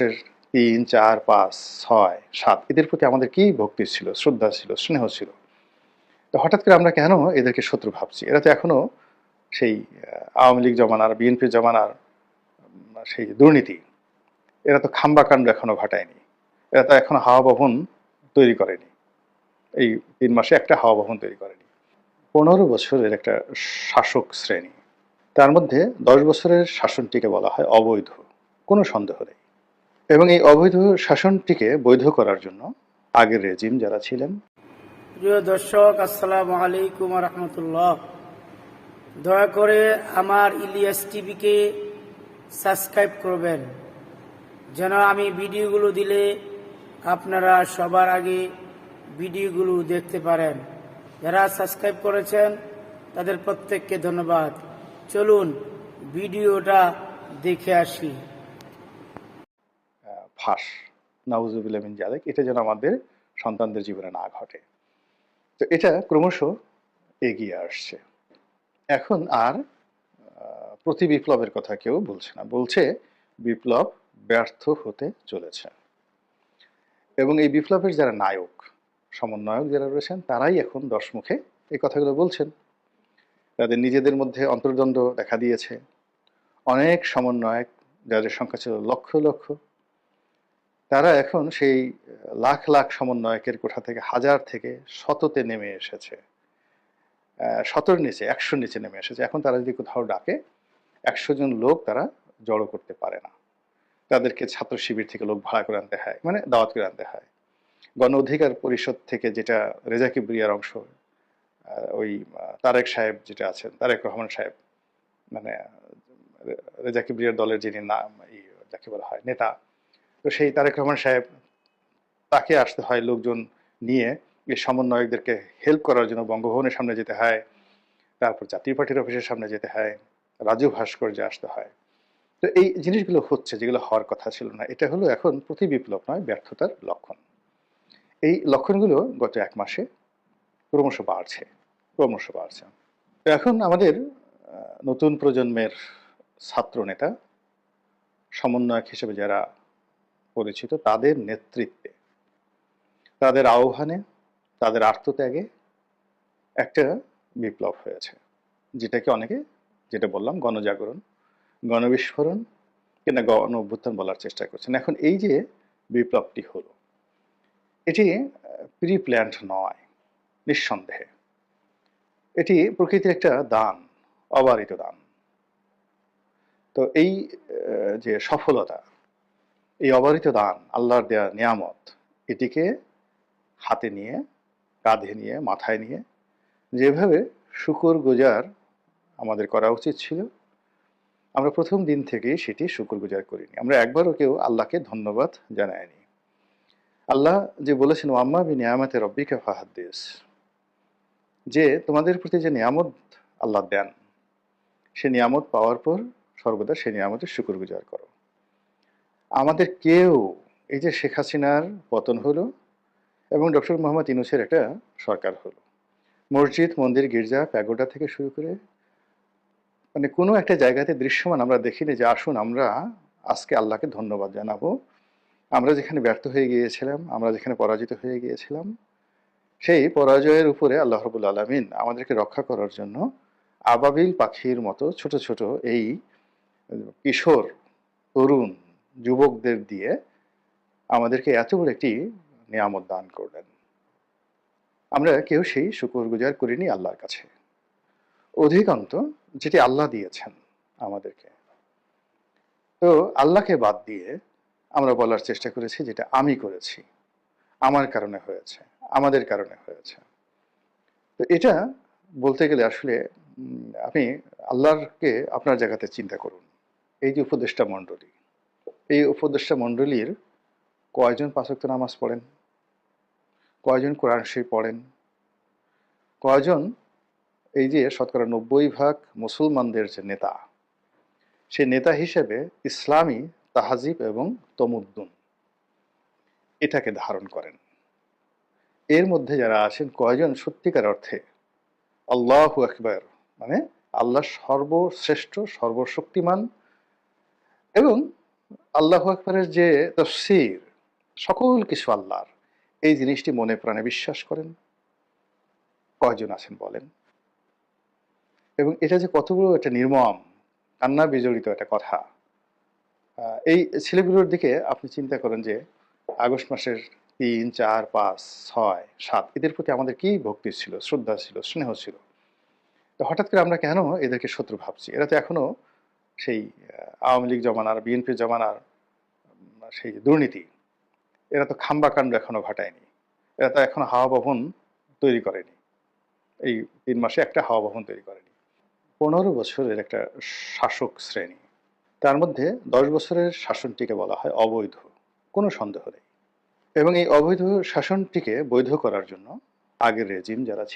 তিন, চার, পাঁচ, ছয়, সাত এদের প্রতি আমাদের কি ভক্তি ছিল, শ্রদ্ধা ছিল, স্নেহ ছিল। তো হঠাৎ করে আমরা কেন এদেরকে শত্রু ভাবছি? এরা তো এখনো সেই আওয়ামী লীগ জমানার, বিএনপি জমানার সেই দুর্নীতি, এরা তো খাম্বাকাণ্ড এখনো ঘটায়নি। এরা তো এখনো হাওয়া ভবন তৈরি করেনি। এই ৩ মাসে একটা হাওয়া ভবন তৈরি করেনি। ১৫ বছরের একটা শাসক শ্রেণী, তার মধ্যে ১০ বছরের শাসনটিকে বলা হয় অবৈধ, কোনো সন্দেহ নেই। এবং এই অবৈধ শাসনটিকে বৈধ করার জন্য আগের রেজিম যারা ছিলেন। প্রিয় দর্শক, আসসালামু আলাইকুম রহমতুল্লাহ। দয়া করে আমার ইলিয়াস টিভিকে সাবস্ক্রাইব করবেন, যেন আমি ভিডিওগুলো দিলে আপনারা সবার আগে ভিডিওগুলো দেখতে পারেন। যারা সাবস্ক্রাইব করেছেন তাদের প্রত্যেককে ধন্যবাদ। চলুন ভিডিওটা দেখে আসি। ফাঁস, নাউজুবিল্লাহ মিন যালিক, এটা যেন আমাদের সন্তানদের জীবনে না ঘটে। তো এটা ক্রমশ এগিয়ে আসছে। এখন আর প্রতি বিপ্লবের কথা কেউ বলছে না, বলছে বিপ্লব ব্যর্থ হতে চলেছে। এবং এই বিপ্লবের যারা নায়ক, সমন্বয়ক যারা রয়েছেন, তারাই এখন দশমুখে এই কথাগুলো বলছেন। তাদের নিজেদের মধ্যে অন্তর্দ্বন্দ্ব দেখা দিয়েছে। অনেক সমন্বয়ক, যাদের সংখ্যা ছিল লক্ষ লক্ষ, তারা এখন সেই লাখ লাখ সমন্বয়কের কোঠা থেকে হাজার থেকে শততে নেমে এসেছে, শতর নিচে, ১০০ নিচে নেমে এসেছে। এখন তারা যদি কোথাও ডাকে ১০০ জন লোক তারা জড়ো করতে পারে না। তাদেরকে ছাত্র শিবির থেকে লোক ভাড়া করে আনতে হয়, মানে দাওয়াত করে আনতে হয়। গণ অধিকার পরিষদ থেকে, যেটা রেজা কিবরিয়ার অংশ, ওই তারেক সাহেব যেটা আছেন, তারেক রহমান সাহেব, মানে রেজা কিবরিয়ার দলের যিনি নাম, যাকে বলা হয় নেতা, তো সেই তারেক রহমান সাহেব, তাকে আসতে হয় লোকজন নিয়ে। এই সমন্বয়কদেরকে হেল্প করার জন্য বঙ্গভবনের সামনে যেতে হয়, তারপর জাতীয় পার্টির অফিসের সামনে যেতে হয়, রাজু ভাস্কর্যে আসতে হয়। তো এই জিনিসগুলো হচ্ছে, যেগুলো হওয়ার কথা ছিল না। এটা হলো এখন প্রতি বিপ্লব নয়, ব্যর্থতার লক্ষণ। এই লক্ষণগুলো গত ১ মাসে ক্রমশ বাড়ছে, ক্রমশ বাড়ছে। তো এখন আমাদের নতুন প্রজন্মের ছাত্র নেতা, সমন্বয়ক হিসেবে যারা পরিচিত, তাদের নেতৃত্বে, তাদের আহ্বানে, তাদের আত্মত্যাগে একটা বিপ্লব হয়েছে, যেটাকে অনেকে, যেটা বললাম, গণজাগরণ, গণবিস্ফোরণ কিংবা গণ অভ্যুত্থান বলার চেষ্টা করছেন। এখন এই যে বিপ্লবটি হলো, এটি প্রি প্ল্যান্ড নয়, নিঃসন্দেহে। এটি প্রকৃতির একটা দান, অবারিত দান। তো এই যে সফলতা, এই অবারিত দান, আল্লাহর দেয়া নিয়ামত, এটিকে হাতে নিয়ে, কাঁধে নিয়ে, মাথায় নিয়ে যেভাবে শুকর গুজার আমাদের করা উচিত ছিল, আমরা প্রথম দিন থেকেই সেটি শুকর গুজার করিনি। আমরা একবারও কেউ আল্লাহকে ধন্যবাদ জানাইনি। আল্লাহ যে বলেছেন, ওয়াম্মা বি নিয়ামাতে রব্বিকা ফাহাদ্দিস, যে তোমাদের প্রতি যে নিয়ামত আল্লাহ দেন, সে নিয়ামত পাওয়ার পর সর্বদা সেই নিয়ামতের শুকর গুজার করো। আমাদের কেউ, এই যে শেখ হাসিনার পতন হলো এবং ডক্টর মোহাম্মদ ইউনূসের একটা সরকার হলো, মসজিদ, মন্দির, গির্জা, প্যাগোডা থেকে শুরু করে মানে কোনো একটা জায়গাতে দৃশ্যমান আমরা দেখিনি যে আসুন আমরা আজকে আল্লাহকে ধন্যবাদ জানাবো। আমরা যেখানে ব্যর্থ হয়ে গিয়েছিলাম, আমরা যেখানে পরাজিত হয়ে গিয়েছিলাম, সেই পরাজয়ের উপরে আল্লাহ রাব্বুল আলামিন আমাদেরকে রক্ষা করার জন্য আবাবিল পাখির মতো ছোট ছোট এই কিশোর, তরুণ, যুবকদের দিয়ে আমাদেরকে এত বড় একটি নিয়ামত দান করলেন। আমরা কেউ সেই শুকরগুজার করিনি আল্লাহর কাছে। অধিকান্ত যেটি আল্লাহ দিয়েছেন আমাদেরকে, তো আল্লাহকে বাদ দিয়ে আমরা বলার চেষ্টা করেছি যেটা আমি করেছি, আমার কারণে হয়েছে, আমাদের কারণে হয়েছে। তো এটা বলতে গেলে আসলে আপনি আল্লাহকে আপনার জায়গাতে চিন্তা করুন। এই যে উপদেষ্টা মণ্ডলী, এই উপদেষ্টা মণ্ডলীর কয়জন ৫ ওয়াক্ত নামাজ পড়েন, কয়জন কোরআন শরীফ পড়েন, কয়জন এই যে শতকরা ৯০% মুসলমানদের যে নেতা, সে নেতা হিসেবে ইসলামী তাহাজিব এবং তমুদ্দুন এটাকে ধারণ করেন। এর মধ্যে যারা আছেন, কয়জন সত্যিকার অর্থে আল্লাহু আকবার, মানে আল্লাহ সর্বশ্রেষ্ঠ, সর্বশক্তিমান এবং আল্লাহু আকবারের যে তফসির, সকল কিছু আল্লাহর, এই জিনিসটি মনে প্রাণে বিশ্বাস করেন কয়জন আছেন বলেন? এবং এটা যে কতগুলো একটা নির্মম কান্না বিজড়িত একটা কথা, এই ছেলেগুলোর দিকে আপনি চিন্তা করেন যে আগস্ট মাসের ৩, ৪, ৫, ৬, ৭ এদের প্রতি আমাদের কি ভক্তি ছিল, শ্রদ্ধা ছিল, স্নেহ ছিল। তো হঠাৎ করে আমরা কেন এদেরকে শত্রু ভাবছি? এরা তো এখনো সেই আওয়ামী লীগ জমানার, বিএনপি জমানার সেই দুর্নীতি, এরা তো খাম্বাকাণ্ড এখনো ঘটায়নি। এরা তো এখনো হাওয়া ভবন তৈরি করেনি। এই ৩ মাসে একটা হাওয়া ভবন তৈরি করেনি। ১৫ বছরের একটা শাসক শ্রেণী, তার মধ্যে ১০ বছরের শাসনটিকে বলা হয় অবৈধ, কোনো সন্দেহ নেই। এবং এই অবৈধ শাসনটিকে বৈধ করার জন্য আগের রেজিম যারা ছিল